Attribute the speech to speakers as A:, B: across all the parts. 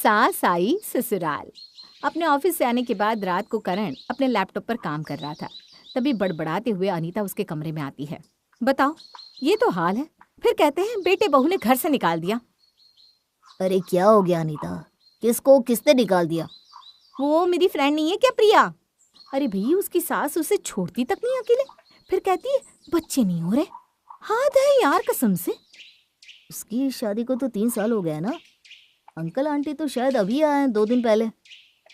A: सास आई ससुराल। अपने ऑफिस से आने के बाद रात को करण अपने लैपटॉप पर काम कर रहा था। तभी बड़बड़ाते हुए अनीता उसके कमरे में आती है। बताओ, ये तो हाल है, फिर कहते हैं बेटे बहू ने घर से निकाल दिया।
B: अरे क्या हो गया अनीता, किसको किसने निकाल दिया?
A: वो मेरी फ्रेंड नहीं है क्या, प्रिया? अरे भई, उसकी सास उसे छोड़ती तक नहीं अकेले, फिर कहती है बच्चे नहीं हो रहे। हाथ है यार, कसम से।
B: उसकी शादी को तो 3 साल हो गया ना। अंकल आंटी तो शायद अभी आए हैं 2 दिन पहले।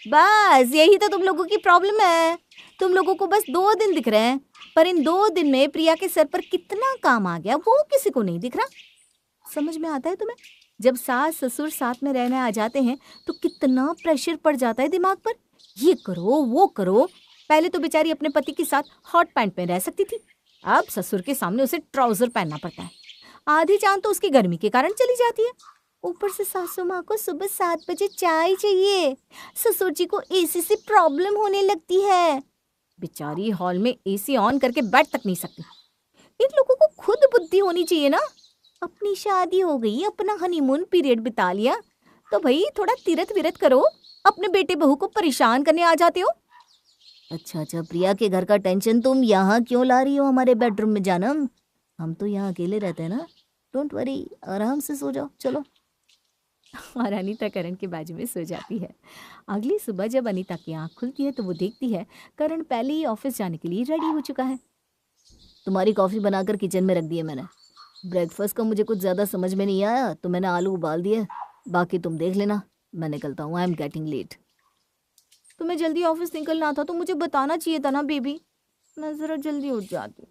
A: बस यही तो तुम लोगों की प्रॉब्लम है। तुम लोगों को बस 2 दिन दिख रहे हैं, पर इन 2 दिन में प्रिया के सर पर कितना काम आ गया वो किसी को नहीं दिख रहा। समझ में आता है तुम्हें? जब सास ससुर साथ में रहने आ जाते हैं तो कितना प्रेशर पड़ जाता है दिमाग पर। ये करो वो करो। पहले तो बेचारी अपने पति के साथ हॉट पैंट में रह सकती थी, अब ससुर के सामने उसे ट्राउजर पहनना पड़ता है। आधी जान तो उसकी गर्मी के कारण चली जाती है। ऊपर से सासू माँ को सुबह 7 बजे चाय चाहिए, ससुर जी को एसी से प्रॉब्लम होने लगती है। बेचारी हॉल में एसी ऑन करके बैठ तक नहीं सकती। इन लोगों को खुद बुद्धि होनी चाहिए ना। अपनी शादी हो गई, अपना हनीमून पीरियड बिता लिया, तो भाई थोड़ा तीरथ विरत करो। अपने बेटे बहू को परेशान करने आ जाते हो।
B: अच्छा, प्रिया के घर का टेंशन तुम यहाँ क्यों ला रही हो हमारे बेडरूम में जानम? हम तो यहाँ अकेले रहते हैं ना। डोंट वरी, आराम से सो जाओ, चलो।
A: और अनीता करण के बाजू में सो जाती है। अगली सुबह जब अनीता की आंख खुलती है तो वो देखती है करण पहले ही ऑफिस जाने के लिए रेडी हो चुका है।
B: तुम्हारी कॉफी बनाकर किचन में रख दी है मैंने। ब्रेकफास्ट का मुझे कुछ ज्यादा समझ में नहीं आया तो मैंने आलू उबाल दिए, बाकी तुम देख लेना। मैं निकलता हूँ, आई एम गेटिंग लेट।
A: तुम्हें जल्दी ऑफिस निकलना था तो मुझे बताना चाहिए था ना बेबी, मैं जरा जल्दी उठ जाती।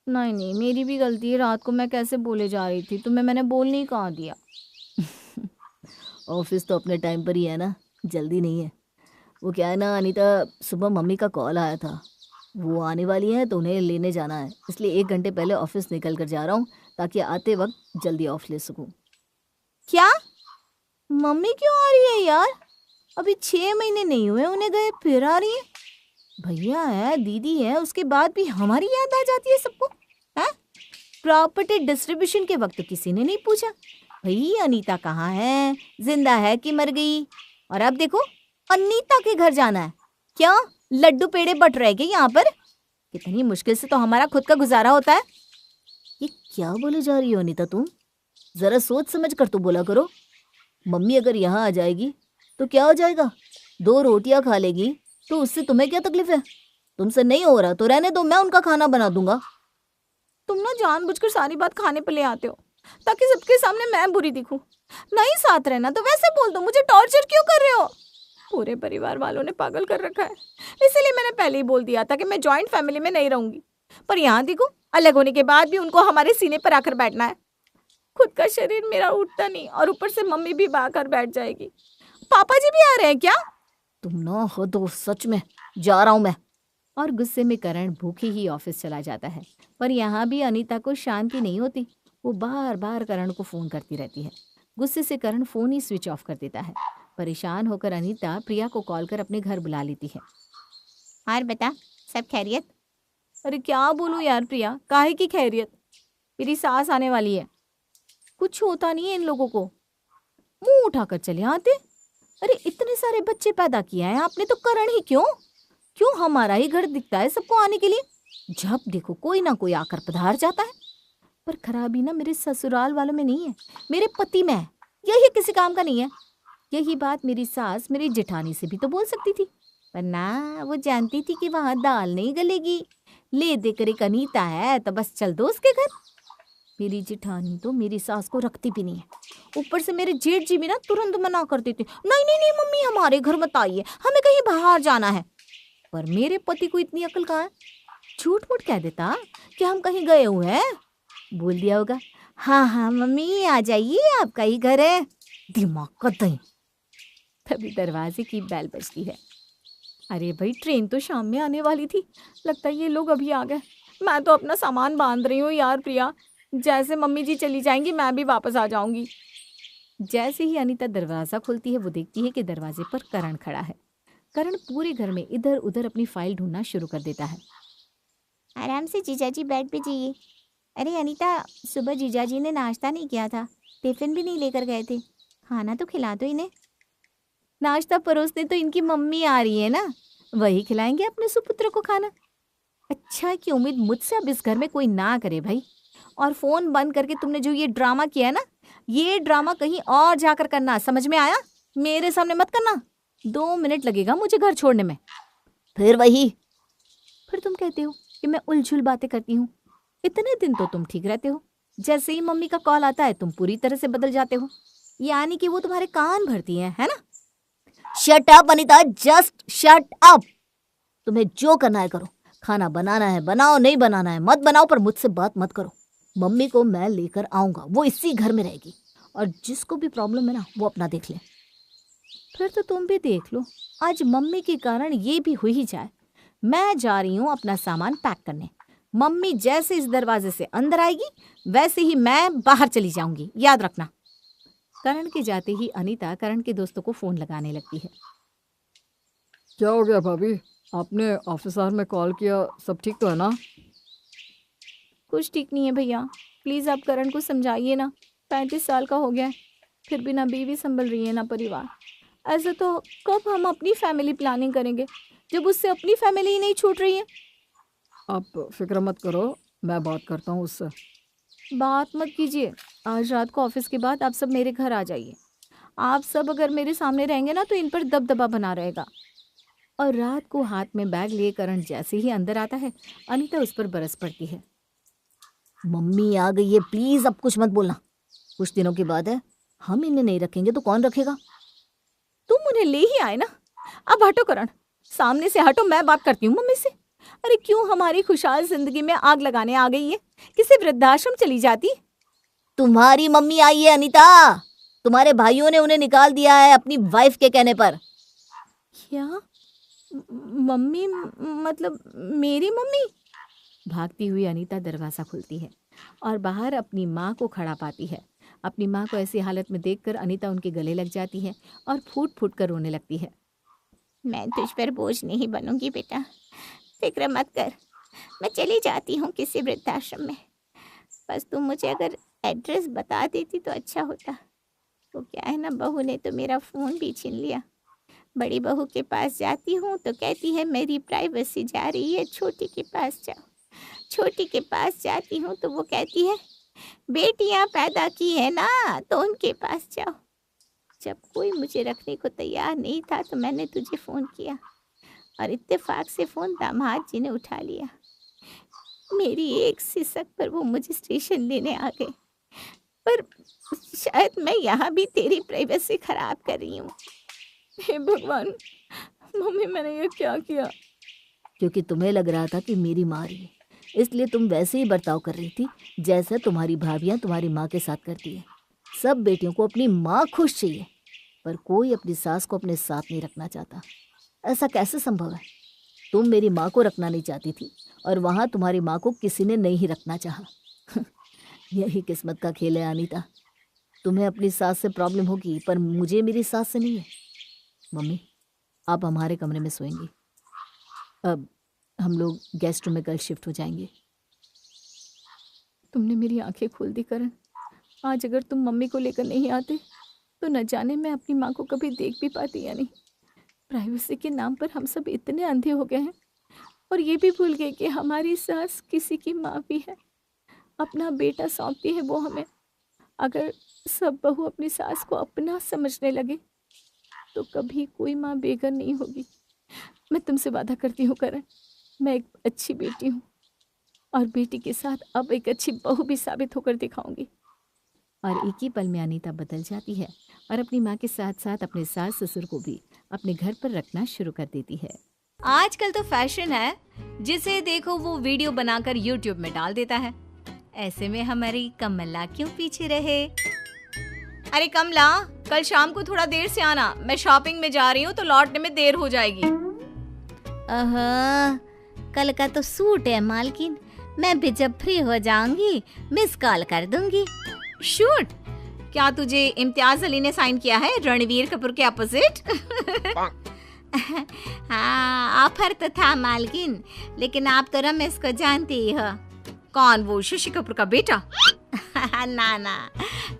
A: नहीं, मेरी भी गलती है, रात को मैं कैसे बोले जा रही थी, तुम्हें मैंने बोलने ही कहा दिया।
B: ऑफिस तो अपने टाइम पर ही है ना, जल्दी नहीं है। वो क्या है ना अनीता, सुबह मम्मी का कॉल आया था, वो आने वाली है तो उन्हें लेने जाना है, इसलिए 1 घंटे पहले ऑफिस निकल कर जा रहा हूँ ताकि आते वक्त जल्दी ऑफ ले सकूँ।
A: क्या? मम्मी क्यों आ रही है यार? अभी 6 महीने नहीं हुए उन्हें गए, फिर आ रही है। भैया है, दीदी है, उसके बाद भी हमारी याद आ जाती है सबको। हैं? प्रॉपर्टी डिस्ट्रीब्यूशन के वक्त किसी ने नहीं पूछा भाई अनीता कहाँ है, जिंदा है कि मर गई। और अब देखो अनीता के घर जाना है। क्या लड्डू पेड़े बट रहे क्या यहाँ पर? कितनी मुश्किल से तो हमारा खुद का गुजारा होता है।
B: ये क्या बोले जा रही हो अनीता तुम? जरा सोच समझ कर तो बोला करो। मम्मी अगर यहाँ आ जाएगी तो क्या हो जाएगा? 2 रोटियां खा लेगी तो उससे तुम्हें क्या तकलीफ है? तुमसे नहीं हो रहा तो रहने दो, मैं उनका खाना बना दूंगा।
A: तुम ना जानबूझकर सारी बात खाने पे ले आते हो ताकि सबके सामने मैं बुरी दिखूं। नहीं साथ रहना तो वैसे बोल दो, मुझे टॉर्चर क्यों कर रहे हो? पूरे परिवार वालों ने पागल कर रखा है, इसीलिए मैंने पहले ही बोल दिया था कि मैं जॉइंट फैमिली में नहीं रहूंगी। पर यहाँ देखो, अलग होने के बाद भी उनको हमारे सीने पर आकर बैठना है। खुद का शरीर मेरा उठता नहीं और ऊपर से मम्मी भी आकर बैठ जाएगी। पापा जी भी आ रहे हैं क्या?
B: तुम ना हो तो सच में जा रहा हूं मैं।
A: और गुस्से में करण भूखे ही ऑफिस चला जाता है। पर यहाँ भी अनीता को शांति नहीं होती। वो बार बार करण को फोन करती रहती है। गुस्से से करण फोन ही स्विच ऑफ कर देता है। परेशान होकर अनीता प्रिया को कॉल कर अपने घर बुला लेती है। और बता, सब खैरियत? अरे क्या बोलूं यार प्रिया, काहे की खैरियत? मेरी सास आने वाली है। कुछ होता नहीं है इन लोगों को, मुंह उठाकर चले आते। अरे इतने सारे बच्चे पैदा किए हैं आपने तो करण ही क्यों? क्यों हमारा ही घर दिखता है सबको आने के लिए? जब देखो कोई ना कोई आकर पधार जाता है। पर खराबी ना मेरे ससुराल वालों में नहीं है, मेरे पति में है। यही किसी काम का नहीं है। यही बात मेरी सास मेरी जेठानी से भी तो बोल सकती थी, पर ना, वो जानती थी कि वहां दाल नहीं गलेगी। ले देकर एक अनीता है तो बस चल दो उसके घर। मेरी जेठानी तो मेरी सास को रखती भी नहीं है। ऊपर से मेरे जेठ जी भी ना तुरंत मना कर देते, नहीं नहीं नहीं मम्मी, हमारे घर मत आइए, हमें कहीं बाहर जाना है। पर मेरे पति को इतनी अकल कहाँ है? झूठ मूठ कह देता कि हम कहीं गए हुए हैं। बोल दिया होगा, हाँ मम्मी आ जाइए, आपका ही घर है। दिमाग का दही। तभी दरवाजे की बेल बजती है। अरे भाई, ट्रेन तो शाम में आने वाली थी, लगता है ये लोग अभी आ गए। मैं तो अपना सामान बांध रही हूँ यार प्रिया, जैसे मम्मी जी चली जाएंगी मैं भी वापस आ जाऊंगी। जैसे ही अनीता दरवाजा खोलती है वो देखती है कि दरवाजे पर करण खड़ा है। करण पूरे घर में इधर उधर अपनी फाइल ढूंढना शुरू कर देता है। आराम से जीजाजी बेड पे जाइए। अरे अनीता, सुबह जीजाजी ने नाश्ता नहीं किया था, टिफिन भी नहीं लेकर गए थे, खाना तो खिला दो इन्हें। नाश्ता परोसने तो इनकी मम्मी आ रही है ना, वही खिलाएंगे अपने सुपुत्र को खाना। अच्छा की उम्मीद मुझसे अब इस घर में कोई ना करे भाई। और फोन बंद करके तुमने जो ये ड्रामा किया है ना, ये ड्रामा कहीं और जाकर करना, समझ में आया? मेरे सामने मत करना। 2 मिनट लगेगा मुझे घर छोड़ने में।
B: फिर वही।
A: फिर तुम कहते हो कि मैं उलझुल बातें करती हूँ। इतने दिन तो तुम ठीक रहते हो, जैसे ही मम्मी का कॉल आता है तुम पूरी तरह से बदल जाते हो। यानी कि वो तुम्हारे कान भरती है ना?
B: Shut up Anita, just shut up. तुम्हें जो करना है करो। खाना बनाना है बनाओ, नहीं बनाना है मत बनाओ, पर मुझसे बात मत करो। मम्मी को मैं लेकर आऊंगा, वो इसी घर में रहेगी। और जिसको भी प्रॉब्लम है ना, वो अपना देख ले।
A: फिर तो तुम भी देख लो, आज मम्मी के कारण ये भी हो ही जाए। मैं जा रही हूँ अपना सामान पैक करने। मम्मी जैसे इस दरवाजे से अंदर आएगी वैसे ही मैं बाहर चली जाऊंगी, याद रखना। करण के जाते ही अनीता करण के दोस्तों को फोन लगाने लगती है।
C: क्या हो गया भाभी, आपने ऑफिस आवर में कॉल किया, सब ठीक तो है ना?
A: कुछ ठीक नहीं है भैया, प्लीज़ आप करण को समझाइए ना। 35 साल का हो गया है, फिर भी ना बीवी संभल रही है ना परिवार। ऐसे तो कब हम अपनी फैमिली प्लानिंग करेंगे जब उससे अपनी फैमिली ही नहीं छूट रही है।
C: आप फिक्र मत करो, मैं बात करता हूँ उससे।
A: बात मत कीजिए, आज रात को ऑफिस के बाद आप सब मेरे घर आ जाइए। आप सब अगर मेरे सामने रहेंगे ना तो इन पर दबदबा बना रहेगा। और रात को हाथ में बैग लिए करण जैसे ही अंदर आता है, अनीता उस पर बरस पड़ती है।
B: मम्मी आ गई है, प्लीज अब कुछ मत बोलना। कुछ दिनों की बात है, हम इन्हें नहीं रखेंगे तो कौन रखेगा?
A: तुम उन्हें ले ही आए ना, अब हटो करण, सामने से हटो, मैं बात करती हूँ मम्मी से। अरे क्यों हमारी खुशहाल जिंदगी में आग लगाने आ गई है? किसी वृद्धाश्रम चली जाती।
B: तुम्हारी मम्मी आई है अनीता, तुम्हारे भाइयों ने उन्हें निकाल दिया है अपनी वाइफ के कहने पर।
A: क्या? मम्मी मतलब मेरी मम्मी? भागती हुई अनीता दरवाज़ा खुलती है और बाहर अपनी माँ को खड़ा पाती है। अपनी माँ को ऐसी हालत में देखकर अनीता उनके गले लग जाती है और फूट फूट कर रोने लगती है। मैं तुझ पर बोझ नहीं बनूंगी बेटा, फिक्र मत कर। मैं चली जाती हूँ किसी वृद्धाश्रम में, बस तुम मुझे अगर एड्रेस बता देती तो अच्छा होता। वो क्या है ना, बहू ने तो मेरा फ़ोन भी छीन लिया। बड़ी बहू के पास जाती हूँ तो कहती है मेरी प्राइवेसी जा रही है, छोटी के पास जाओ। छोटी के पास जाती हूँ तो वो कहती है बेटियाँ पैदा की है ना तो उनके पास जाओ। जब कोई मुझे रखने को तैयार नहीं था तो मैंने तुझे फ़ोन किया और इत्तेफाक से फ़ोन दामाद जी ने उठा लिया। मेरी एक सिसक पर वो मुझे स्टेशन लेने आ गए, पर शायद मैं यहाँ भी तेरी प्राइवेसी खराब कर रही हूँ। हे भगवान, मम्मी मैंने ये क्या किया?
B: क्योंकि तुम्हें लग रहा था कि मेरी माँ रही है, इसलिए तुम वैसे ही बर्ताव कर रही थी जैसे तुम्हारी भाभियाँ तुम्हारी माँ के साथ करती है। सब बेटियों को अपनी माँ खुश चाहिए, पर कोई अपनी सास को अपने साथ नहीं रखना चाहता। ऐसा कैसे संभव है? तुम मेरी माँ को रखना नहीं चाहती थी और वहाँ तुम्हारी माँ को किसी ने नहीं रखना चाहा। यही किस्मत का खेल है अनीता। तुम्हें अपनी सास से प्रॉब्लम होगी पर मुझे मेरी सास से नहीं है। मम्मी, आप हमारे कमरे में सोएंगी। अब हम लोग गेस्ट रूम में कल शिफ्ट हो जाएंगे।
A: तुमने मेरी आंखें खोल दी करण। आज अगर तुम मम्मी को लेकर नहीं आते तो न जाने मैं अपनी माँ को कभी देख भी पाती या नहीं। प्राइवेसी के नाम पर हम सब इतने अंधे हो गए हैं और ये भी भूल गए कि हमारी सास किसी की माँ भी है। अपना बेटा सौंपती है वो हमें। अगर सब बहू अपनी सास को अपना समझने लगे तो कभी कोई माँ बेघर नहीं होगी। मैं तुमसे वादा करती हूँ करण, मैं एक अच्छी बेटी हूँ और बेटी के साथ अब एक अच्छी बहू भी साबित होकर दिखाऊंगी। और एक ही पल में अनीता बदल जाती है और अपनी माँ के साथ साथ अपने सास ससुर को भी अपने घर पर रखना शुरू कर देती है। आजकल तो फैशन है, जिसे देखो वो वीडियो बनाकर यूट्यूब में डाल देता है। ऐसे में हमारी कमला क्यों पीछे रहे? अरे कमला, कल शाम को थोड़ा देर से आना, मैं शॉपिंग में जा रही हूँ तो लौटने में देर हो जाएगी।
B: कल का तो सूट है मालकिन, मैं भी जब फ्री हो जाऊंगी मिस कॉल कर दूंगी।
A: शूट? क्या तुझे इम्तियाज अली ने साइन किया है रणवीर कपूर के अपोजिट?
B: हाँ, ऑफर तो था मालकिन, लेकिन आप तो रमेश को जानती ही हो।
A: कौन, वो शशि कपूर का बेटा?
B: ना ना,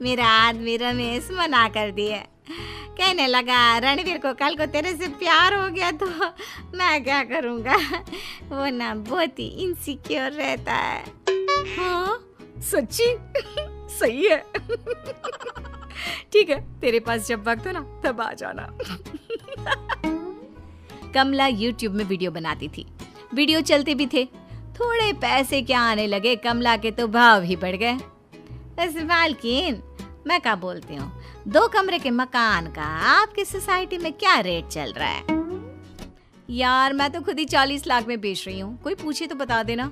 B: मेरा आदमी रमेश मना कर दिया।
D: कहने लगा रणवीर को कल को तेरे से प्यार हो गया तो मैं क्या करूँगा, वो ना बहुत ही इनसिक्योर रहता है।
C: हाँ सच्ची सही है। ठीक है, तेरे पास जब वक्त हो ना तब आ जाना।
A: कमला यूट्यूब में वीडियो बनाती थी, वीडियो चलते भी थे। थोड़े पैसे क्या आने लगे, कमला के तो भाव ही बढ़ गए।
D: वैसे मालकिन मैं क्या बोलती हूँ, 2 कमरे के मकान का आपकी सोसाइटी में क्या रेट चल रहा है?
A: यार मैं तो खुद ही 40 लाख में बेच रही हूँ, कोई पूछे तो बता देना।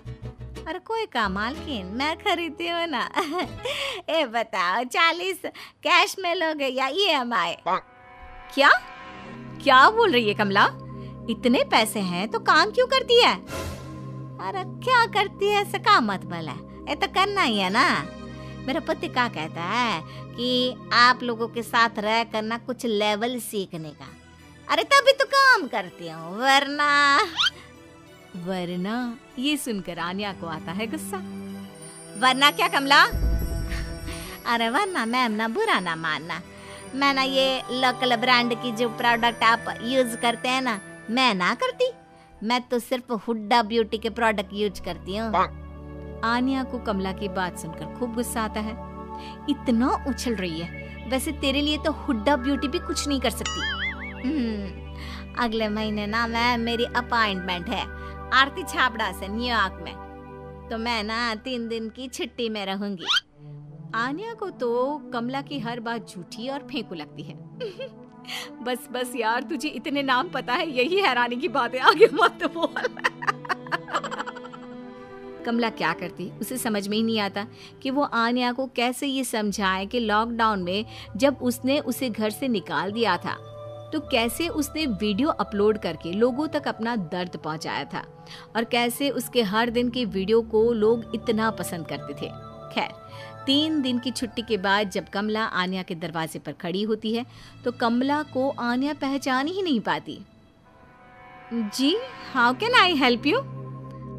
D: अरे कोई का मालकिन, मैं खरीदती हूँ ना। ए बताओ 40 कैश में लोगे या EMI?
A: क्या क्या बोल रही है कमला? इतने पैसे हैं तो काम क्यों करती है?
D: अरे क्या करती है इसका मतलब है, ये तो करना ही है ना। मेरा पति क्या कहता है कि आप लोगों के साथ रह करना कुछ लेवल सीखने का। अरे तभी तो काम करती हूँ,
A: वरना ये सुनकर आन्या को आता है गुस्सा।
D: वरना क्या कमला? अरे वरना मैम ना बुरा ना मानना, मैं ना ये लोकल ब्रांड की जो प्रोडक्ट आप यूज करते हैं ना, मैं ना करती। मैं तो सिर्फ हुड्डा ब्यूटी के प्रोडक्ट यूज करती हूँ।
A: आन्या को कमला की बात सुनकर खूब गुस्सा आता है। इतना उछल रही है, वैसे तेरे लिए तो हुड्डा ब्यूटी भी कुछ नहीं कर सकती।
D: अगले महीने ना मैं मेरी अपॉइंटमेंट है आरती छाबड़ा से न्यूयॉर्क में, तो मैं ना 3 दिन की छुट्टी में रहूंगी।
A: आन्या को तो कमला की हर बात झूठी और फेंकू लगती है। बस बस यार, तुझे इतने नाम पता है, यही हैरानी की बात है, आगे मत बोल। कमला क्या करती, उसे समझ में ही नहीं आता कि वो आन्या को कैसे ये समझाए कि लॉकडाउन में जब उसने उसे घर से निकाल दिया था तो कैसे उसने वीडियो अपलोड करके लोगों तक अपना दर्द पहुंचाया था और कैसे उसके हर दिन के वीडियो को लोग इतना पसंद करते थे। खैर 3 दिन की छुट्टी के बाद जब कमला आन्या के दरवाजे पर खड़ी होती है तो कमला को आन्या पहचान ही नहीं पाती। जी, how can I help you?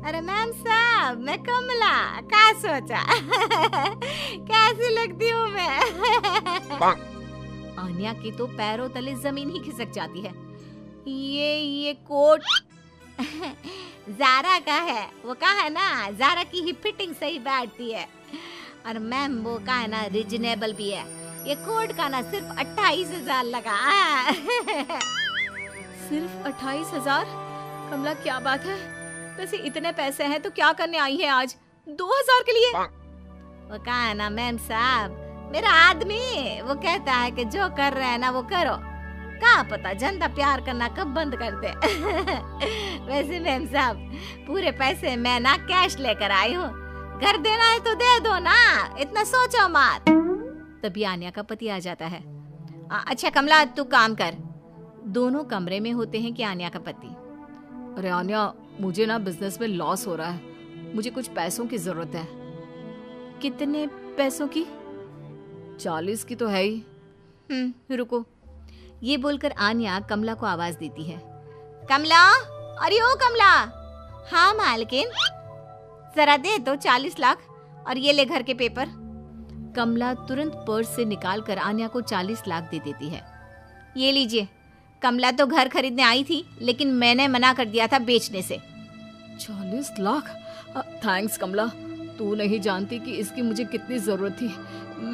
D: अरे मैम साहब, मैं कमला, क्या सोचा? कैसी लगती हूँ मैं?
A: आन्या की तो पैरों तले जमीन ही खिसक जाती है। ये कोट
D: ज़ारा का है, वो कहा है ना, ज़ारा की ही फिटिंग सही बैठती है। और मैम वो का है ना, रिजनेबल भी है। ये कोट का ना सिर्फ 28,000 लगा।
A: सिर्फ 28,000? कमला क्या बात है, वैसे इतने पैसे हैं तो क्या करने आई है आज 2,000 के लिए?
D: वो कहा है ना मैम साहब, मेरा आदमी वो कहता है कि जो कर रहे हैं ना वो करो, क्या पता जनता प्यार करना कब बंद कर दे। वैसे मैम साहब, पूरे पैसे मैं ना कैश लेकर आई हूँ, घर देना है तो दे दो ना, इतना सोचो मत।
A: तभी आन्या का पति आ जाता है। अच्छा कमला, तू काम कर। दोनों कमरे में होते हैं कि आन्या का पति।
C: अरे आन्या, मुझे ना बिजनेस में लॉस हो रहा है, मुझे कुछ पैसों की जरूरत है।
A: कितने पैसों की?
C: 40 की तो है ही।
A: रुको। ये बोलकर आन्या कमला को आवाज देती है।
D: कमला, अरे ओ कमला। हाँ मालकिन, जरा दे दो 40 लाख और ये ले घर के पेपर।
A: कमला तुरंत पर्स से निकालकर आन्या को 40 लाख दे देती है।
D: ये लीजिए, कमला तो घर खरीदने आई थी लेकिन मैंने मना कर दिया था बेचने से।
C: 40 लाख? थैंक्स कमला, तू नहीं जानती कि इसकी मुझे कितनी जरूरत थी।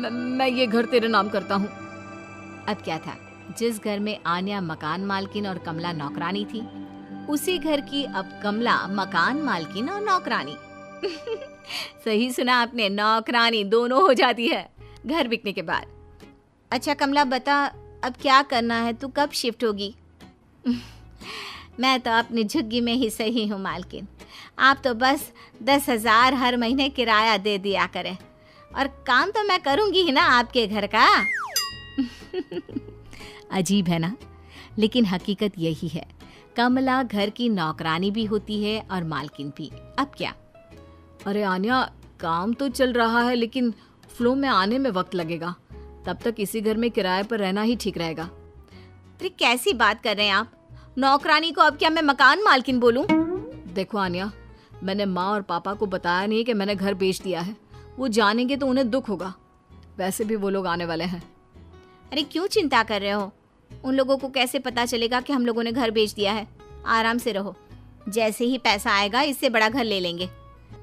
C: मैं ये घर तेरे नाम करता हूँ।
A: अब क्या था, जिस घर में आन्या मकान मालकिन और कमला नौकरानी थी, उसी घर की अब कमला मकान मालकिन और नौकरानी। सही सुना आपने, नौकरानी दोनों हो जाती है घर बिकने के बाद।
D: अच्छा कमला बता, अब क्या करना है, तू कब शिफ्ट होगी? मैं तो अपनी झुग्गी में ही सही हूँ मालकिन, आप तो बस 10,000 हर महीने किराया दे दिया करें और काम तो मैं करूँगी ही ना आपके घर का।
A: अजीब है ना, लेकिन हकीकत यही है। कमला घर की नौकरानी भी होती है और मालकिन भी। अब क्या?
C: अरे आन्या, काम तो चल रहा है लेकिन फ्लो में आने में वक्त लगेगा, तब तक इसी घर में किराए पर रहना ही ठीक रहेगा।
D: अरे कैसी बात कर रहे हैं आप? नौकरानी को अब क्या मैं मकान मालकिन बोलूं?
C: देखो आन्या, मैंने माँ और पापा को बताया नहीं कि मैंने घर बेच दिया है। वो जानेंगे तो उन्हें दुख होगा, वैसे भी वो लोग आने वाले हैं।
D: अरे क्यों चिंता कर रहे हो? उन लोगों को कैसे पता चलेगा कि हम लोगों ने घर बेच दिया है? आराम से रहो, जैसे ही पैसा आएगा इससे बड़ा घर ले लेंगे।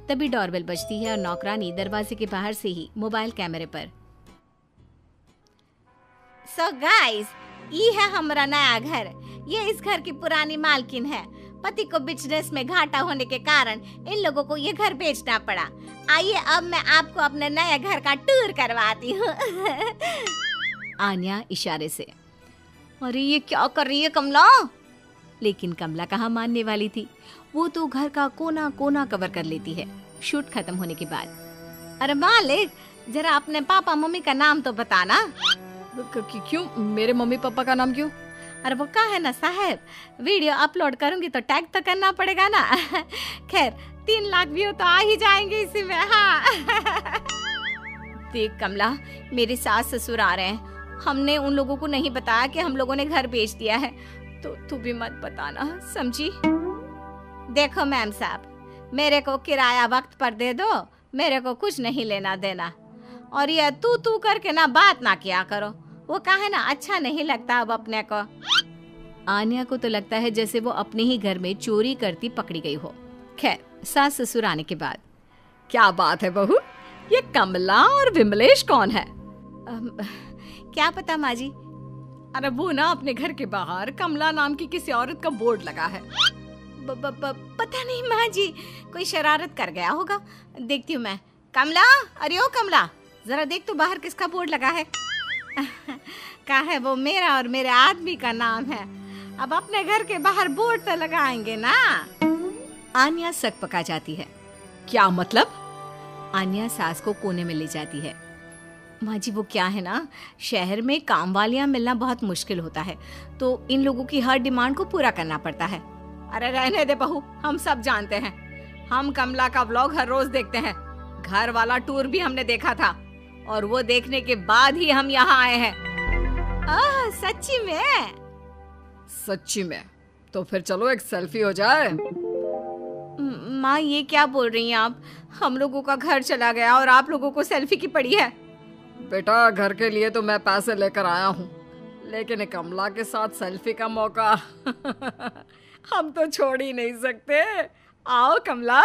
D: तभी डोरबेल बजती है और नौकरानी दरवाजे के बाहर से ही मोबाइल कैमरे पर। सो गाइस, ये है हमारा नया घर। ये इस घर की पुरानी मालकिन है। पति को बिजनेस में घाटा होने के कारण इन लोगों को ये घर बेचना पड़ा। आइए अब मैं आपको अपने नए घर का टूर करवाती हूँ।
A: आन्या इशारे से। अरे ये क्या कर रही है कमला? लेकिन कमला कहाँ मानने वाली थी। वो तो घर का कोना कोना कवर कर लेती है। शूट खत्म होने के बाद।
D: अरे मालिक, जरा अपने पापा मम्मी का नाम तो बताना।
C: क्यों? मेरे मम्मी पापा का नाम क्यों?
D: अरे वो कहा है ना साहब, वीडियो अपलोड करूंगी तो टैग तो करना पड़ेगा ना। खैर 3 लाख व्यू तो आ ही जाएंगे इसी में। हाँ।
A: देख कमला, मेरे सास ससुर आ रहे हैं। हमने उन लोगों को नहीं बताया कि हम लोगों ने घर बेच दिया है, तो तू भी मत बताना, समझी?
D: देखो मैम साहब, मेरे को किराया वक्त पर दे दो, मेरे को कुछ नहीं लेना देना। और ये तू करके ना बात ना किया करो, वो कहा ना अच्छा नहीं लगता अब अपने को।
A: आन्या को तो लगता है जैसे वो अपने ही घर में चोरी करती पकड़ी गई हो। खैर सास ससुर आने के बाद।
C: क्या बात है बहू, ये कमला और विमलेश कौन है?
D: क्या पता माँ जी।
C: अरे वो ना अपने घर के बाहर कमला नाम की किसी औरत का बोर्ड लगा है।
D: पता नहीं माँ जी, कोई शरारत कर गया होगा। देखती हूँ मैं। कमला, अरे ओ कमला, जरा देख तो बाहर किसका बोर्ड लगा है। क्या है वो? मेरा और मेरे आदमी का नाम है। अब अपने घर के बाहर बोर्ड तो लगाएंगे ना।
A: आन्या सक पका जाती है।
C: क्या मतलब?
A: आन्या सास को कोने में ले जाती है। माँ जी वो क्या है ना, शहर में काम वालियाँ मिलना बहुत मुश्किल होता है, तो इन लोगों की हर डिमांड को पूरा करना पड़ता है।
C: अरे रहने दे बहू, हम सब जानते हैं। हम कमला का व्लॉग हर रोज देखते हैं। घर वाला टूर भी हमने देखा था, और वो देखने के बाद ही हम यहाँ आए हैं।
D: सच्ची में?
C: सच्ची में? तो फिर चलो एक सेल्फी हो जाए।
A: माँ ये क्या बोल रही हैं आप? हम लोगों का घर चला गया और आप लोगों को सेल्फी की पड़ी है।
C: बेटा घर के लिए तो मैं पैसे लेकर आया हूँ, लेकिन कमला के साथ सेल्फी का मौका हम तो छोड़ ही नहीं सकते। आओ कमला।